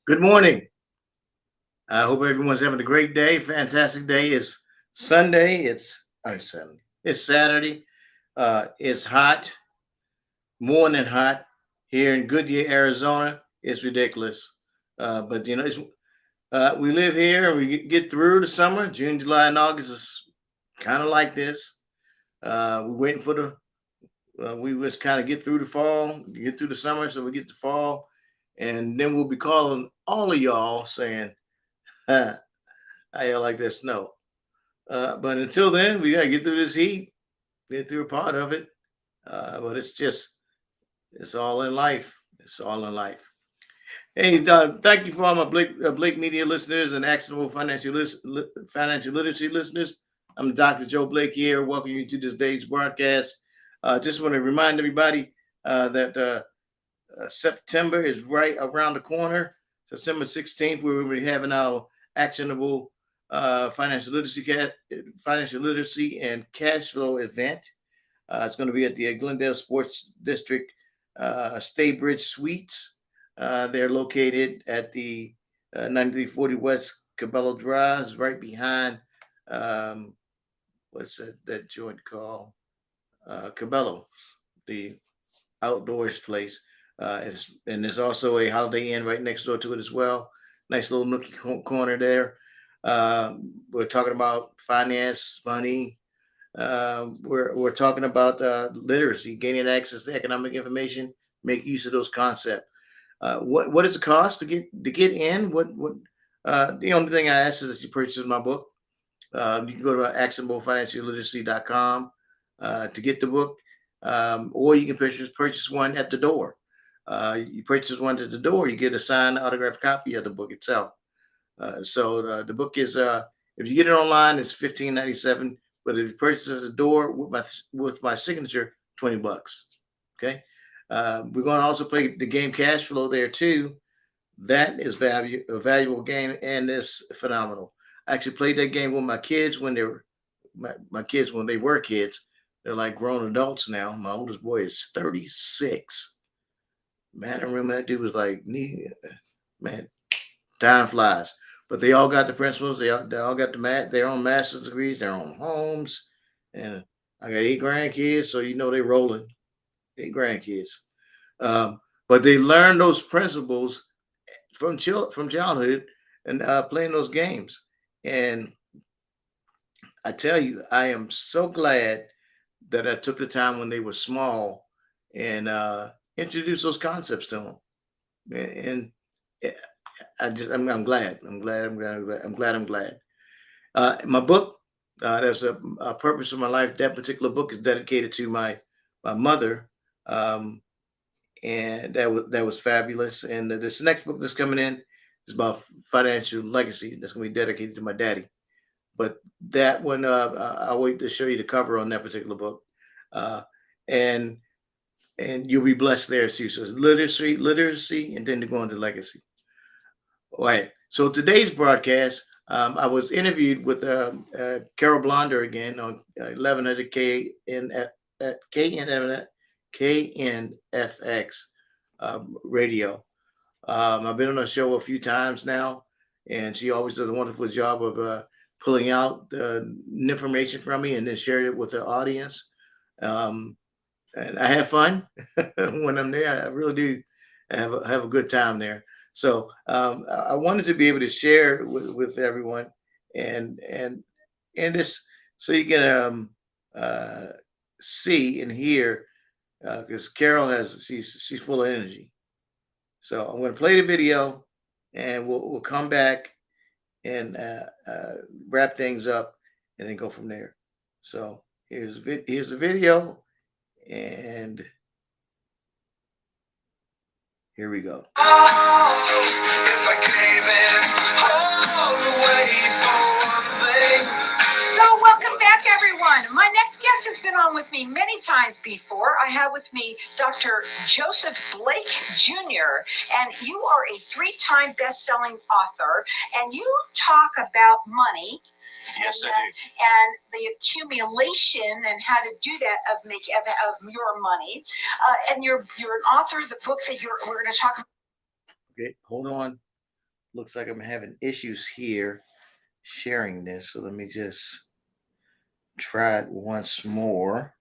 Good morning. I hope everyone's having a great day. Fantastic day. It's Sunday. Sunday. It's Saturday. It's hot, more than hot here in Goodyear, Arizona. It's ridiculous. But we live here and we get through the summer. June, July, and August is kind of like this. We're waiting for we just kind of get through the fall, get through the summer, so we get to fall, and then we'll be calling all of y'all saying, "How y'all like that snow?" But until then, we gotta get through this heat, get through a part of it. But it's all in life. It's all in life. Hey, thank you for all my Blake Media listeners and actionable financial literacy listeners. I'm Dr. Joe Blake here. Welcome you to this day's broadcast. Just want to remind everybody that September is right around the corner. September 16th, we will be having our actionable financial literacy and cash flow event. It's going to be at the Glendale Sports District Staybridge Suites. They're located at the 9340 West Cabello Drive, it's right behind um, what's that joint called? Cabello, the outdoors place. And there's also a Holiday Inn right next door to it as well. Nice little nookie corner there. We're talking about finance, money. We're talking about literacy, gaining access to economic information, make use of those concepts. What is the cost to get in? The only thing I ask is that you purchase my book. You can go to actionablefinancialliteracy.com to get the book, or you can purchase one at the door. You purchase one at the door, you get a signed autographed copy of the book itself. So the book is if you get it online, it's $15.97. But if you purchase at the door with my signature, $20. Okay. We're going to also play the game Cash Flow there too. That is a valuable game and it's phenomenal. I actually played that game with my kids when they were my kids when they were kids. They're like grown adults now. My oldest boy is 36. Man, I remember that dude was like, man, time flies. But they all got the principles. They all got their own master's degrees, their own homes, and I got 8 grandkids, so they rolling 8 grandkids. But they learn those principles from childhood and playing those games. And I tell you, I am so glad that I took the time when they were small and introduced those concepts to them. And I'm glad. I'm glad. I'm glad. I'm glad. I'm glad. My book, there's a purpose of my life. That particular book is dedicated to my mother, um, and that was fabulous. And this next book that's coming in is about financial legacy. That's going to be dedicated to my daddy. But that one, I'll wait to show you the cover on that particular book, uh, and and you'll be blessed there too. So it's literacy, and then to go into legacy. All right. So today's broadcast, I was interviewed with Carol Blonder again on 1100 KNFX radio. I've been on the show a few times now, and she always does a wonderful job of pulling out information from me and then sharing it with the audience. Um, and I have fun when I'm there. I really do have a good time there. So I wanted to be able to share with everyone, and and this so you can uh, see and hear because Carol she's full of energy. So I'm going to play the video, and we'll come back and wrap things up, and then go from there. So here's the video, and here we go. So, welcome back, everyone. My next guest has been on with me many times before. I have with me Dr. Joseph Blake Jr., and you are a 3-time best-selling author, and you talk about money. Yes, and, I do. And the accumulation and how to do that of your money. And you're an author of the book that we're going to talk about. Okay, hold on. Looks like I'm having issues here sharing this. So let me just try it once more.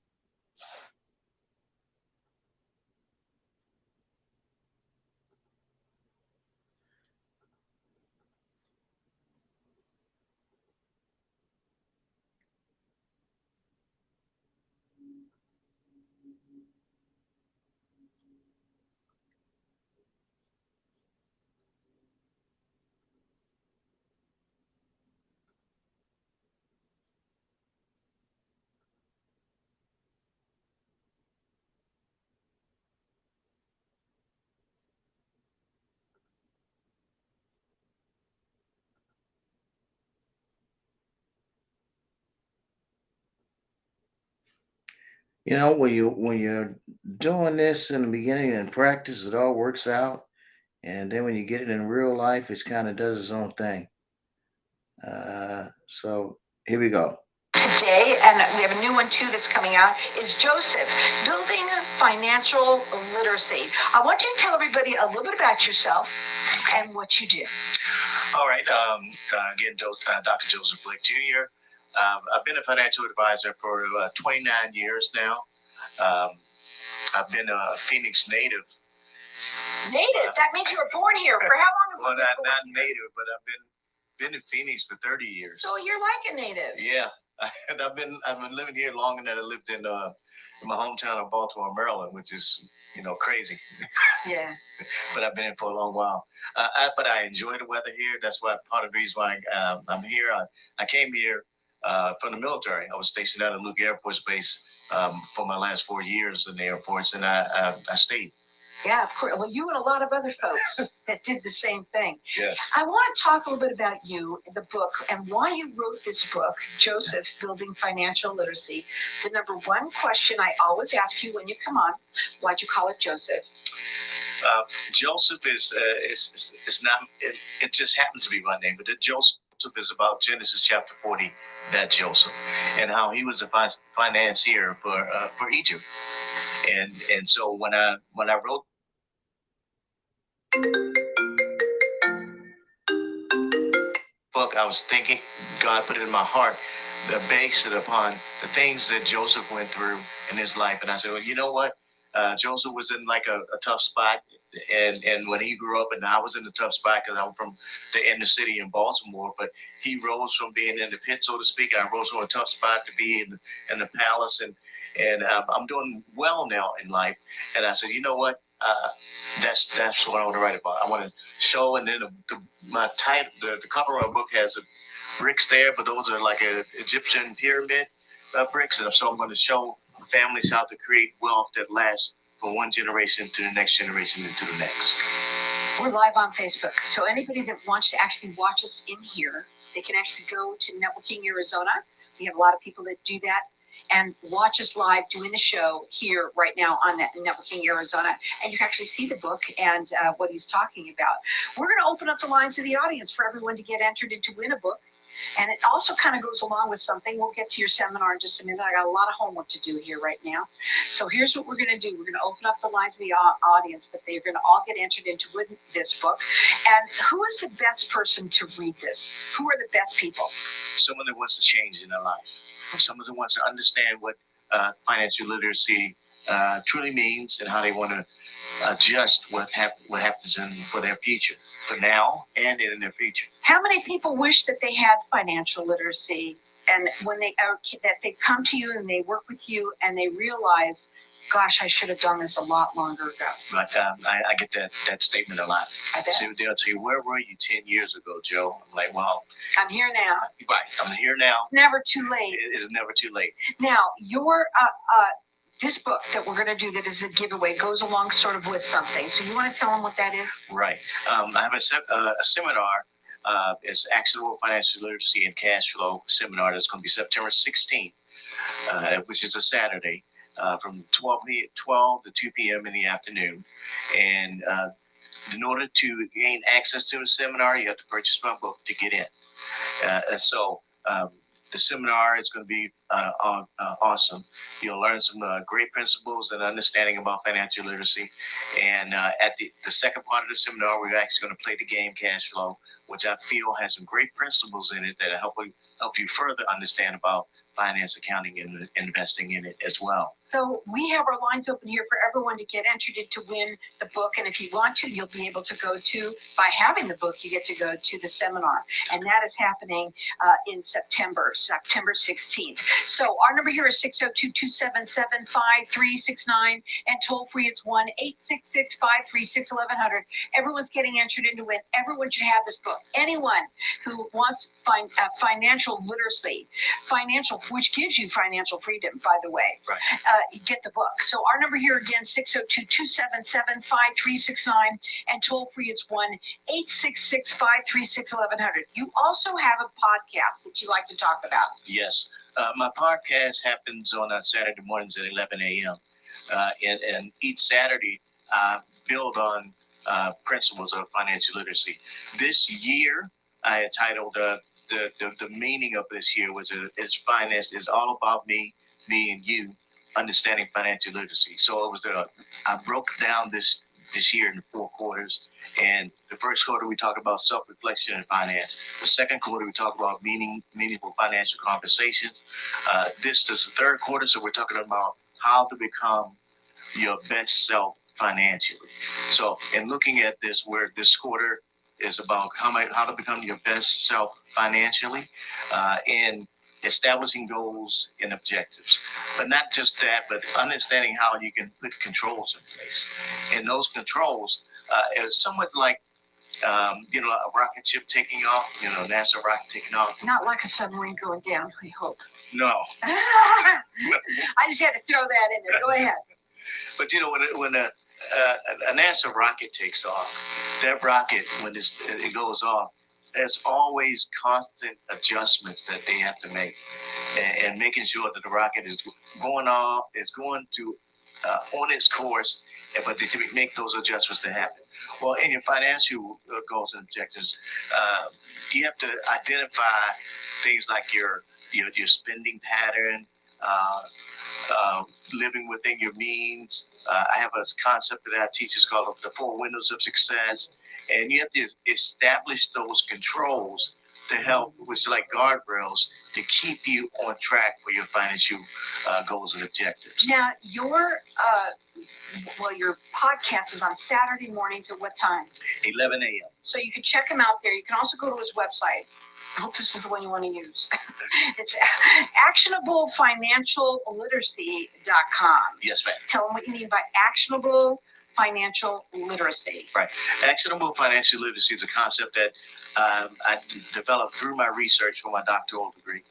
You know, when you're doing this in the beginning and practice, it all works out. And then when you get it in real life, it kind of does its own thing. So here we go. Today, and we have a new one too that's coming out, is Joseph, Building Financial Literacy. I want you to tell everybody a little bit about yourself and what you do. All right. Again, Dr. Joseph Blake Jr. I've been a financial advisor for 29 years now. I've been a Phoenix native. Native? That means you were born here. For how long? Well, not native, but I've been in Phoenix for 30 years. So you're like a native. Yeah. And I've been living here longer than I lived in my hometown of Baltimore, Maryland, which is crazy. Yeah. But I've been here for a long while. But I enjoy the weather here. That's why part of the reason why I'm here. I came here from the military. I was stationed out at Luke Air Force Base for my last 4 years in the Air Force, and I stayed. Yeah, of course. Well, you and a lot of other folks that did the same thing. Yes. I want to talk a little bit about you, the book, and why you wrote this book, Joseph, Building Financial Literacy. The number one question I always ask you when you come on, why'd you call it Joseph? Joseph is not. It just happens to be my name, but Joseph is about Genesis chapter 40. That Joseph, and how he was a financier for Egypt, and so when I wrote. Book, I was thinking, God put it in my heart, based it upon the things that Joseph went through in his life. And I said, well, you know what? Joseph was in like a tough spot. And when he grew up, and I was in a tough spot because I'm from the inner city in Baltimore, but he rose from being in the pit, so to speak. I rose from a tough spot to be in the palace. And I'm doing well now in life. And I said, you know what? That's what I want to write about. I want to show, and then my title, the cover of my book has bricks there, but those are like a Egyptian pyramid bricks, and so I'm going to show families how to create wealth that lasts from one generation to the next generation and to the next. We're live on Facebook, so anybody that wants to actually watch us in here, they can actually go to Networking Arizona. We have a lot of people that do that, and watch us live doing the show here right now on Networking Arizona. And you can actually see the book and what he's talking about. We're going to open up the lines to the audience for everyone to get entered in to win a book. And it also kind of goes along with something. We'll get to your seminar in just a minute. I got a lot of homework to do here right now. So here's what we're going to do. We're going to open up the lines to the audience, but they're going to all get entered into this book. And who is the best person to read this? Who are the best people? Someone that wants to change in their life. Someone that wants to understand what financial literacy truly means and how they want to adjust what happens for their future, for now and in their future. How many people wish that they had financial literacy, and when they come to you and they work with you and they realize, gosh, I should have done this a lot longer ago? But I get that statement a lot. I bet. So they'll tell you, where were you 10 years ago, Joe? I'm like, well, I'm here now. Right, I'm here now. It's never too late. It is never too late. Now, your this book that we're going to do that is a giveaway goes along sort of with something. So you want to tell them what that is? Right. I have a seminar. It's Actionable Financial Literacy and Cash Flow seminar that's going to be September 16th, which is a Saturday, from 12 to 2 p.m. in the afternoon. And in order to gain access to the seminar, you have to purchase my book to get in. So The seminar is going to be awesome. You'll learn some great principles and understanding about financial literacy. And at the second part of the seminar, we're actually going to play the game Cash Flow, which I feel has some great principles in it that help you further understand about finance, accounting, and investing in it as well. So we have our lines open here for everyone to get entered in to win the book. And if you want to, you'll be able to go to, by having the book, you get to go to the seminar. And that is happening in September 16th. So our number here is 602-277-5369. And toll free, it's 1-866-536-1100. Everyone's getting entered into it. Everyone should have this book. Anyone who wants financial literacy, which gives you financial freedom, by the way. Right. Get the book. So our number here again, 602-277-5369, and toll free, it's 1-866-536-1100. You also have a podcast that you like to talk about. Yes. My podcast happens on Saturday mornings at 11 a.m. And each Saturday, I build on principles of financial literacy. This year, I entitled the meaning of this year is finance is all about me and you understanding financial literacy. So it was I broke down this year in 4 quarters. And the first quarter we talked about self-reflection and finance. The second quarter we talked about meaningful financial conversation. This is the third quarter, so we're talking about how to become your best self financially. So in looking at this, where this quarter is about how to become your best self financially, and establishing goals and objectives. But not just that, but understanding how you can put controls in place. And those controls is somewhat like, a rocket ship taking off, NASA rocket taking off. Not like a submarine going down, I hope. No. I just had to throw that in there. Go ahead. But when a NASA rocket takes off, that rocket, when it goes off, there's always constant adjustments that they have to make, and making sure that the rocket is going off, is going to on its course, but to make those adjustments to happen. Well, in your financial goals and objectives, you have to identify things like your spending pattern, living within your means. I have a concept that I teach. It's called the 4 windows of success. And you have to establish those controls to help, which like guardrails, to keep you on track for your financial goals and objectives. Now, your podcast is on Saturday mornings at what time? 11 a.m. So you can check him out there. You can also go to his website. I hope this is the one you want to use. It's actionablefinancialliteracy.com. Yes, ma'am. Tell them what you mean by actionable financial literacy. Right. Actionable financial literacy is a concept that I developed through my research for my doctoral degree.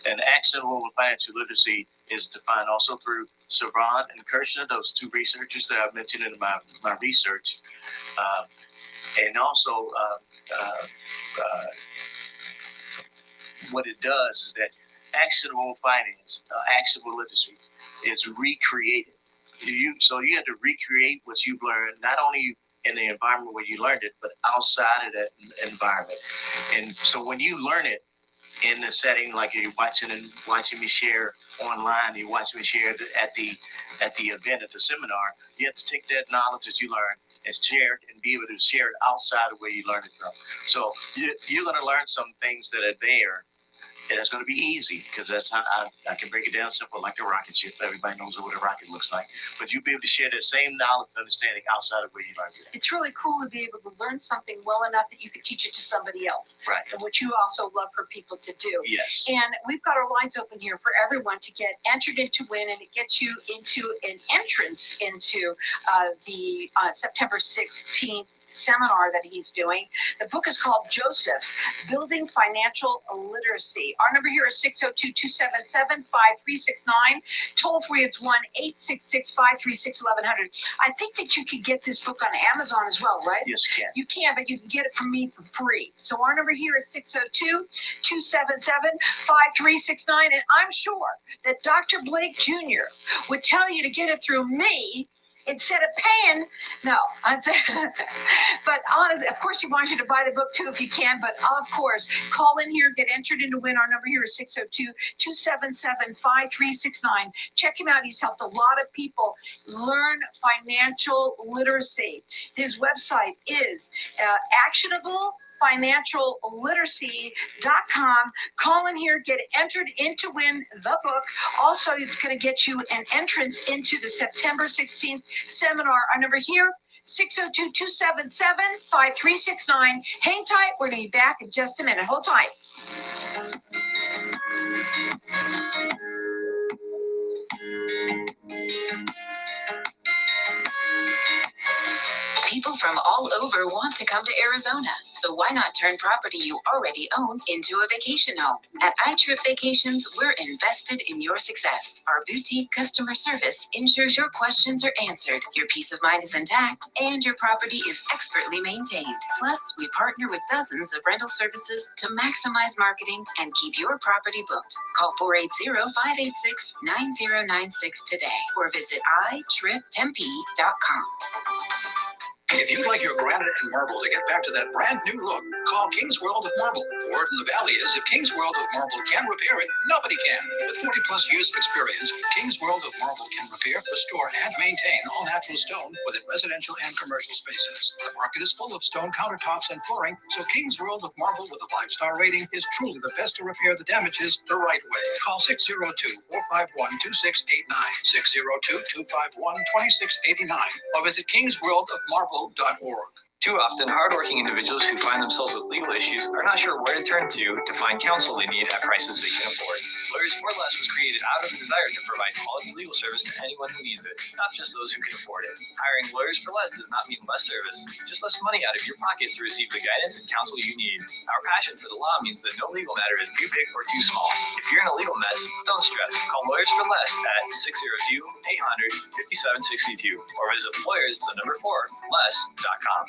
And actionable financial literacy is defined also through Savron and Kirshner, those 2 researchers that I've mentioned in my research. And also, what it does is that actionable finance, actionable literacy is recreated. So you have to recreate what you've learned, not only in the environment where you learned it, but outside of that environment. And so when you learn it in the setting, like you're watching me share online, you're watching me share at the event, at the seminar, you have to take that knowledge that you learned and share it and be able to share it outside of where you learned it from. So you're going to learn some things that are there. And it's going to be easy because that's how I can break it down simple, like a rocket ship. Everybody knows what a rocket looks like. But you'll be able to share that same knowledge and understanding outside of where you learned it. It's really cool to be able to learn something well enough that you can teach it to somebody else. Right. And which you also love for people to do. Yes. And we've got our lines open here for everyone to get entered into win, and it gets you into an entrance into the September 16th seminar that he's doing. The book is called Joseph, Building Financial Literacy. Our number here is 602-277-5369. Toll free, it's 1-866-536-1100. I think that you could get this book on Amazon as well, right? Yes, you can. You can, but you can get it from me for free. So our number here is 602-277-5369. And I'm sure that Dr. Blake Jr. would tell you to get it through me instead of paying, no, I'm saying, but honestly, of course, he wants you to buy the book too if you can. But of course, call in here, get entered in to win. Our number here is 602-277-5369. Check him out. He's helped a lot of people learn financial literacy. His website is actionablefinancialliteracy.com. Call in here, get entered in to win the book. Also, it's going to get you an entrance into the September 16th seminar. Our number here, 602-277-5369. Hang tight. We're going to be back in just a minute. Hold tight. People from all over want to come to Arizona, so why not turn property you already own into a vacation home? At iTrip Vacations, we're invested in your success. Our boutique customer service ensures your questions are answered, your peace of mind is intact, and your property is expertly maintained. Plus, we partner with dozens of rental services to maximize marketing and keep your property booked. Call 480-586-9096 today or visit itriptempe.com. If you'd like your granite and marble to get back to that brand new look, call King's World of Marble. The word in the valley is if King's World of Marble can repair it, nobody can. With 40 plus years of experience, King's World of Marble can repair, restore, and maintain all natural stone within residential and commercial spaces. The market is full of stone countertops and flooring, so King's World of Marble with a 5-star rating is truly the best to repair the damages the right way. Call 602-451-2689, 602-251-2689, or visit kingsworldofmarble.org. Too often, hardworking individuals who find themselves with legal issues are not sure where to turn to find counsel they need at prices they can afford. Lawyers for Less was created out of the desire to provide quality legal service to anyone who needs it, not just those who can afford it. Hiring Lawyers for Less does not mean less service, just less money out of your pocket to receive the guidance and counsel you need. Our passion for the law means that no legal matter is too big or too small. If you're in a legal mess, don't stress. Call Lawyers for Less at 602-800-5762 or visit lawyers4less.com.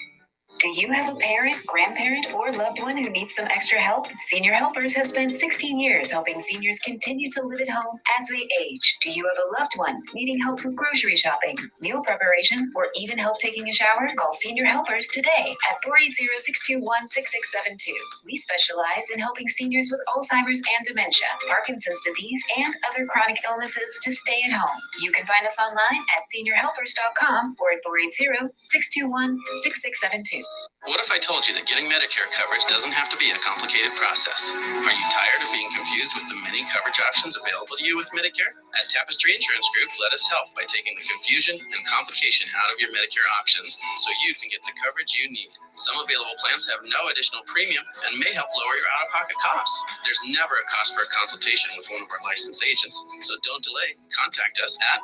Do you have a parent, grandparent, or loved one who needs some extra help? Senior Helpers has spent 16 years helping seniors continue to live at home as they age. Do you have a loved one needing help with grocery shopping, meal preparation, or even help taking a shower? Call Senior Helpers today at 480-621-6672. We specialize in helping seniors with Alzheimer's and dementia, Parkinson's disease, and other chronic illnesses to stay at home. You can find us online at seniorhelpers.com or at 480-621-6672. What if I told you that getting Medicare coverage doesn't have to be a complicated process? Are you tired of being confused with the many coverage options available to you with Medicare? At Tapestry Insurance Group, let us help by taking the confusion and complication out of your Medicare options so you can get the coverage you need. Some available plans have no additional premium and may help lower your out-of-pocket costs. There's never a cost for a consultation with one of our licensed agents, so don't delay. Contact us at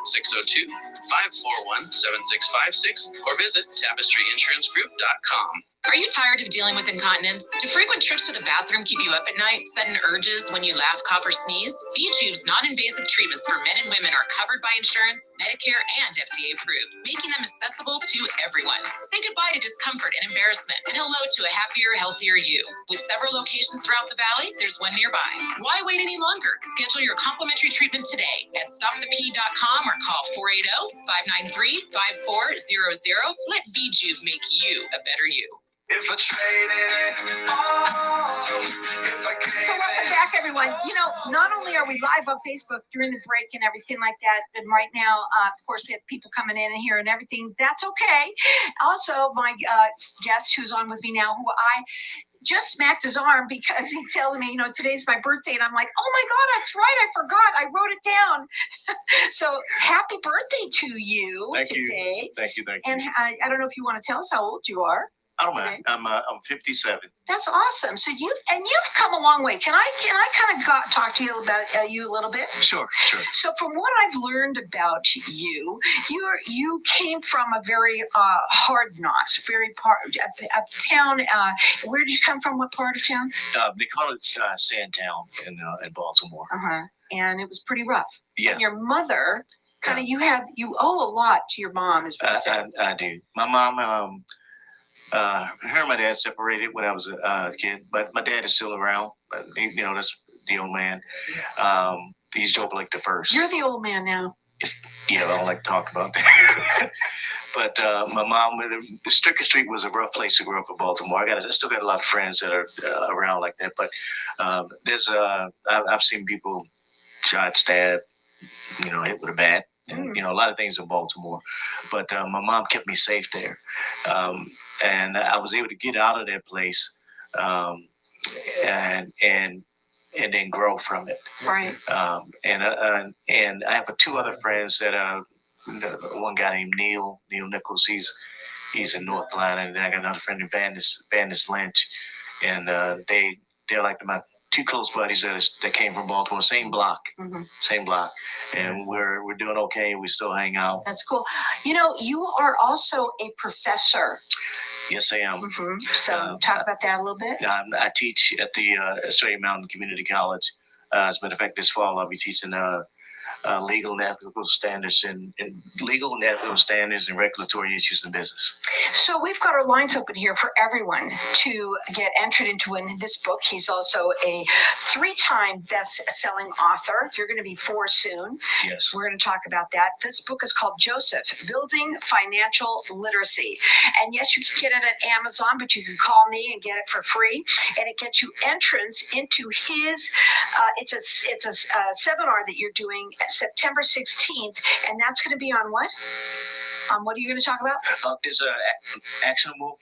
602-541-7656 or visit tapestryinsurancegroup.com. Are you tired of dealing with incontinence? Do frequent trips to the bathroom keep you up at night? Sudden urges when you laugh, cough, or sneeze? VJuve's non-invasive treatments for men and women are covered by insurance, Medicare, and FDA approved, making them accessible to everyone. Say goodbye to discomfort and embarrassment and hello to a happier, healthier you. With several locations throughout the valley, there's one nearby. Why wait any longer? Schedule your complimentary treatment today at stopthep.com or call 480-593-5400. Let VJuve make you a better you. So welcome back, everyone. You know, not only are we live on Facebook during the break and everything like that, and right now, of course, we have people coming in here and everything. That's okay. Also, my guest who's on with me now, who I just smacked his arm because he's telling me, you know, today's my birthday. And I'm like, oh my God, that's right. I forgot. I wrote it down. So happy birthday to you today. Thank you. And I don't know if you want to tell us how old you are. I don't mind. I'm 57. That's awesome. So you've come a long way. Can I kind of talk to you about you a little bit? Sure. So from what I've learned about you, you came from a very hard knocks, a town. Where did you come from? What part of town? They call it Sandtown in Baltimore. And it was pretty rough. Yeah. And your mother, you owe a lot to your mom, is what I do. My mom. Her and my dad separated when I was a kid, but my dad is still around. But that's the old man. He's Joe Blake the first. You're the old man now. Yeah, I don't like to talk about that. But my mom, Stricker Street was a rough place to grow up in Baltimore. I still got a lot of friends that are around like that. But I've seen people shot, stabbed, hit with a bat, and a lot of things in Baltimore. But my mom kept me safe there, and I was able to get out of that place, and then grow from it. Right. And I have two other friends that one guy named Neil Nichols. He's in North Carolina, and then I got another friend named Vandis Lynch, and they're like my two close buddies that came from Baltimore, same block, and we're doing okay. We still hang out. That's cool. You are also a professor. Yes, I am. So talk about that a little bit. I teach at the Australian Mountain Community College. As a matter of fact, this fall I'll be teaching legal and ethical standards and regulatory issues in business. So we've got our lines open here for everyone to get entered into this book. He's also a 3-time best-selling author. You're going to be 4 soon. Yes. We're going to talk about that. This book is called Joseph, Building Financial Literacy. And yes, you can get it at Amazon, but you can call me and get it for free. And it gets you entrance into his, it's a seminar that you're doing September 16th, and that's going to be on what? What are you going to talk about? There's actionable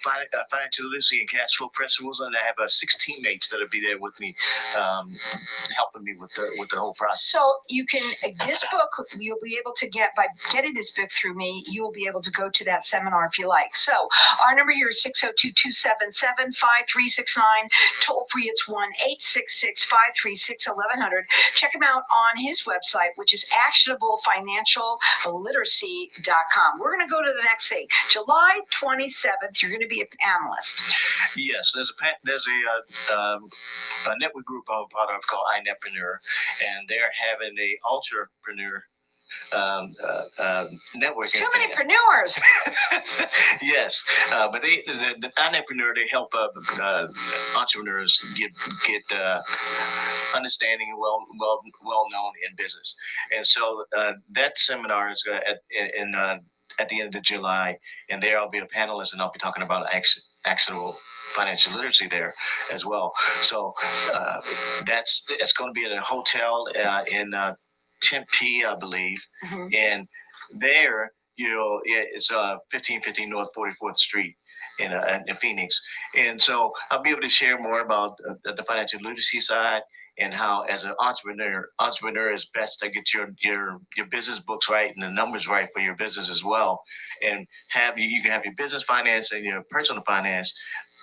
financial literacy and cash flow principles, and I have 6 teammates that'll be there with me, helping me with the whole process. So you can this book you'll be able to get by getting this book through me. You will be able to go to that seminar if you like. So our number here is 602-277-5369. Toll free it's 1-866-536-1100. Check him out on his website, which is actionablefinancialliteracy.com. We're going to go to the next thing. July 27th, you're going to be a panelist. Yes, there's a network group I'm a part of called iNetpreneur, and they're having a entrepreneur network. Too many preneurs. Yes, but the iNetpreneur, they help entrepreneurs get understanding and well known in business, and so that seminar is at the end of July, and there I'll be a panelist, and I'll be talking about actionable financial literacy there as well. So it's going to be at a hotel in Tempe, I believe, and there, it's 1515 North 44th Street in Phoenix, and so I'll be able to share more about the financial literacy side, and how, as an entrepreneur is best to get your business books right and the numbers right for your business as well, and you can have your business finance and your personal finance.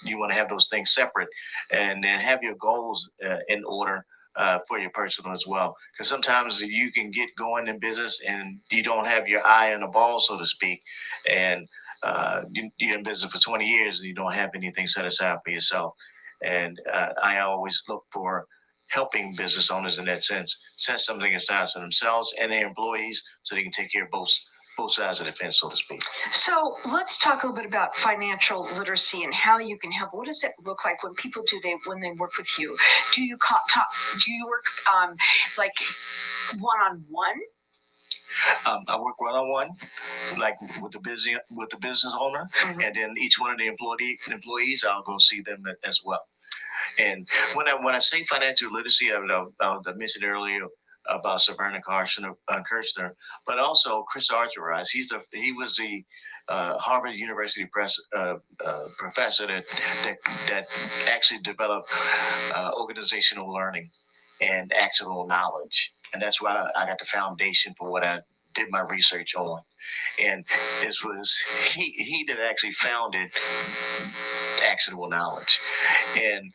You want to have those things separate, and then have your goals in order for your personal as well. Because sometimes you can get going in business and you don't have your eye on the ball, so to speak, and you're in business for 20 years and you don't have anything set aside for yourself. And I always look for helping business owners in that sense, set something aside for themselves and their employees so they can take care of both sides of the fence, so to speak. So let's talk a little bit about financial literacy and how you can help. What does it look like when people when they work with you? Do you work like one-on-one? I work one-on-one, like with the business owner, and then each one of the employees, I'll go see them as well. And when I say financial literacy, I mentioned earlier about Saverna Kirshner, but also Chris Argyrides. He was the Harvard University professor that actually developed organizational learning and actionable knowledge, and that's why I got the foundation for what I did my research on. And this was he that actually founded actionable knowledge, and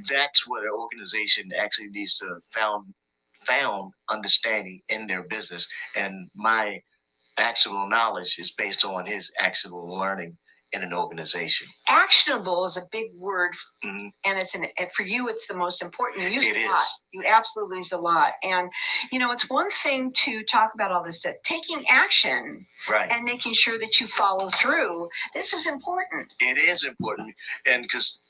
that's what an organization actually needs to found understanding in their business. And my actionable knowledge is based on his actionable learning in an organization. Actionable is a big word, Mhm. and for you, it's the most important. You use It it a lot. is. You absolutely use a lot. And, it's one thing to talk about all this stuff. Taking action Right. and making sure that you follow through. This is important. It is important, and because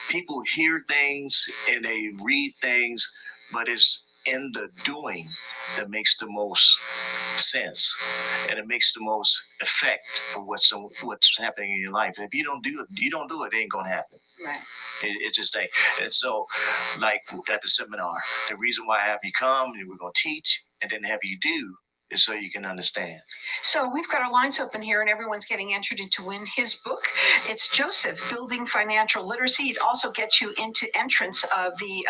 people hear things and they read things, but it's in the doing that makes the most sense, and it makes the most effect for what's happening in your life. If you don't do it, it ain't gonna happen. Right. It's just ain't. And so, like at the seminar, the reason why I have you come and we're gonna teach and then have you do is so you can understand. So we've got our lines open here, and everyone's getting entered to win his book. It's Joseph, Building Financial Literacy. It also gets you into entrance of the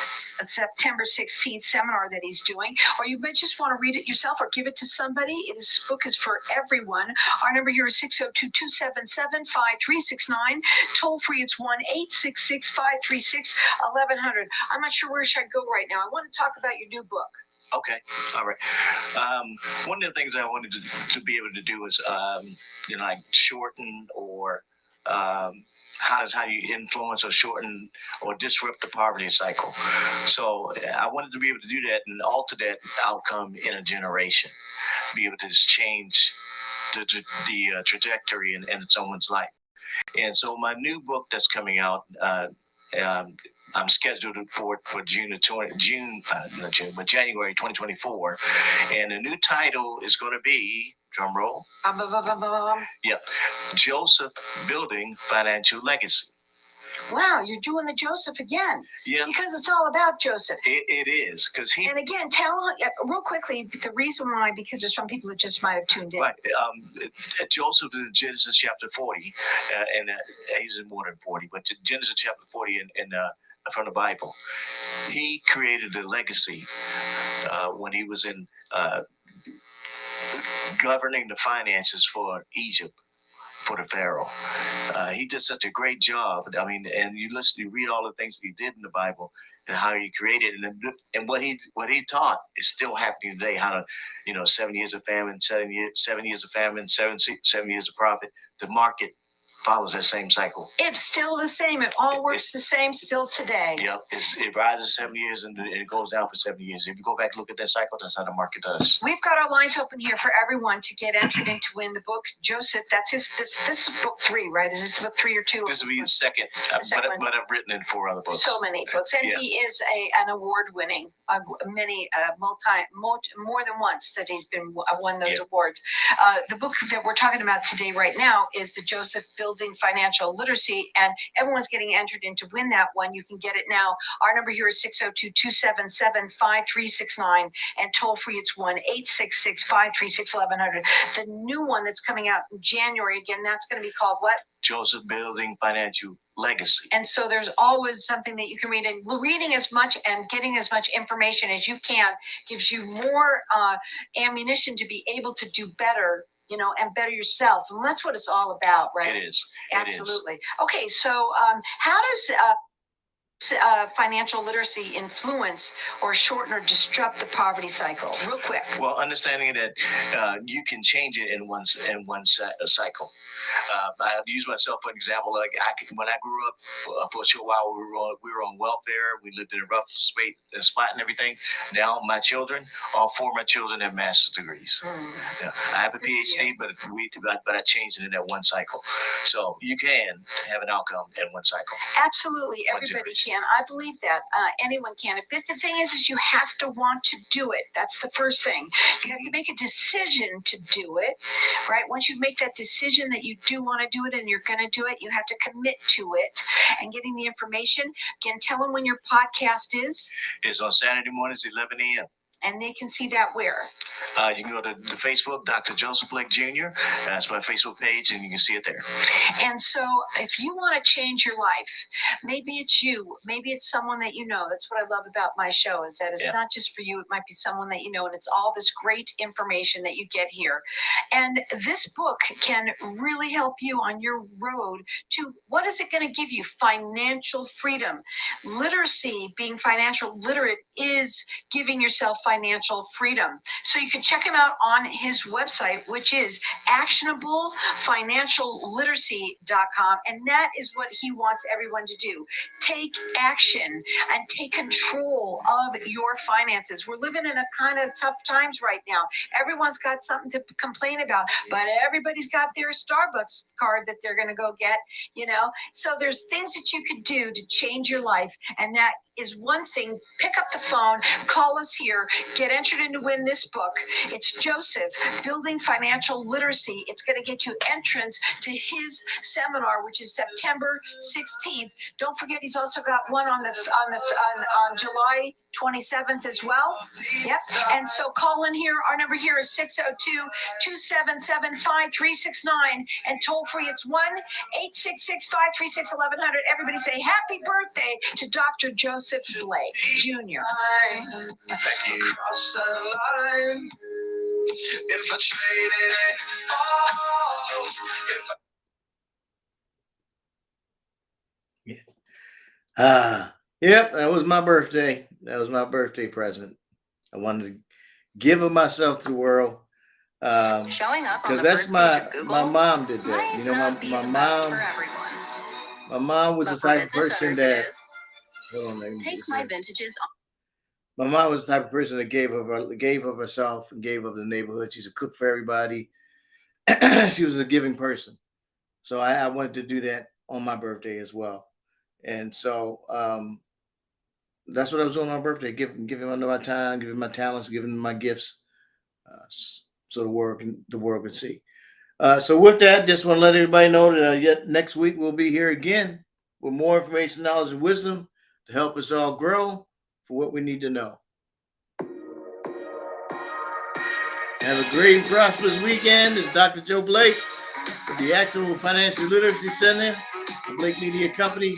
September 16th seminar that he's doing, or you might just want to read it yourself or give it to somebody. This book is for everyone. Our number here is 602-277-5369. Toll free, it's 1-866-536-1100. I'm not sure where should I go right now. I want to talk about your new book. Okay, all right. One of the things I wanted to be able to do is, like shorten or how do you influence or shorten or disrupt the poverty cycle. So I wanted to be able to do that and alter that outcome in a generation, be able to just change the trajectory in someone's life. And so my new book that's coming out, I'm scheduled for January 2024, and the new title is going to be, drum roll. Yep, Joseph, Building Financial Legacy. Wow, you're doing the Joseph again. Yeah, because it's all about Joseph. It is, because he. And again, tell real quickly the reason why, because there's some people that just might have tuned in. Right, Joseph in Genesis chapter 40, and he's in more than 40, but Genesis chapter 40 from the Bible, he created a legacy when he was in governing the finances for Egypt, for the Pharaoh. He did such a great job. I mean, and you read all the things that he did in the Bible and how he created it, and what he taught is still happening today. How to, 7 years of famine, 7 years of famine, 7 years of profit. The market follows that same cycle. It's still the same. It all works the same still today. Yep. It rises 7 years and it goes down for 7 years. If you go back and look at that cycle, that's how the market does. We've got our lines open here for everyone to get entered in to win the book. Joseph, that's this is book 3, right? Is this book 3 or 2? This will be the second, but I've written in 4 other books. So many books. And he is an award-winning, more than once that he's been won those awards. The book that we're talking about today right now is the Joseph, Building Financial Literacy, and everyone's getting entered in to win that one. You can get it now. Our number here is 602-277-5369, and toll free it's 1-866-536-1100. The new one that's coming out in January, again, that's going to be called what? Joseph, Building Financial Legacy. And so there's always something that you can read, and reading as much and getting as much information as you can gives you more ammunition to be able to do better, and better yourself. And that's what it's all about, right? It is. Absolutely. It is. Okay, so how does financial literacy influence or shorten or disrupt the poverty cycle? Real quick. Well, understanding that you can change it in one cycle. I use myself for an example. Like when I grew up, for a short while, we were on welfare. We lived in a rough spot and everything. Now my children, all 4 of my children, have master's degrees. Yeah, I have a PhD, but I changed it in that one cycle. So you can have an outcome in one cycle. Absolutely, everybody can. I believe that anyone can. But the thing is you have to want to do it. That's the first thing. You have to make a decision to do it, right? Once you make that decision that you do want to do it and you're going to do it, you have to commit to it. And getting the information, again, tell them when your podcast is. It's on Saturday mornings, 11 a.m. And they can see that where? You can go to the Facebook, Dr. Joseph Blake Jr. That's my Facebook page, and you can see it there. And so if you want to change your life, maybe it's you, maybe it's someone that you know. That's what I love about my show, is that it's not just for you. It might be someone that you know, and it's all this great information that you get here. And this book can really help you on your road to, what is it going to give you? Financial freedom. Literacy, being financial literate, is giving yourself financial freedom. So you can check him out on his website, which is actionablefinancialliteracy.com. And that is what he wants everyone to do. Take action and take control of your finances. We're living in a kind of tough times right now. Everyone's got something to complain about, but everybody's got their Starbucks card that they're going to go get, So there's things that you could do to change your life. And that is one thing. Pick up the phone, call us here, get entered in to win this book. It's Joseph, Building Financial Literacy. It's going to get you entrance to his seminar, which is September 16th. Don't forget, he's also got one on on July 27th as well. Yep. And so call in here. Our number here is 602-277-5369, and toll free it's 1-866-536-1100. Everybody say happy birthday to Dr. Joseph Blake Jr. Cross that line. If I traded it all, Yep, that was my birthday. That was my birthday present. I wanted to give of myself to the world. Showing up on Because the that's first my page of Google my mom did that. might not be My the best mom for everyone. my mom was But the for type of business person owners, that it is. hold on, let me Take just my say. vintages. My mom was the type of person that gave of herself and gave of the neighborhood. She's a cook for everybody. She was a giving person. So I wanted to do that on my birthday as well. And so that's what I was doing on my birthday, giving under my time, giving my talents, giving my gifts, so the world can see. So with that, just want to let everybody know that yet next week we'll be here again with more information, knowledge, and wisdom to help us all grow for what we need to know. Have a great and prosperous weekend. It's Dr. Joe Blake with the Actionable Financial Literacy Center, the Blake Media Company.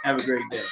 Have a great day.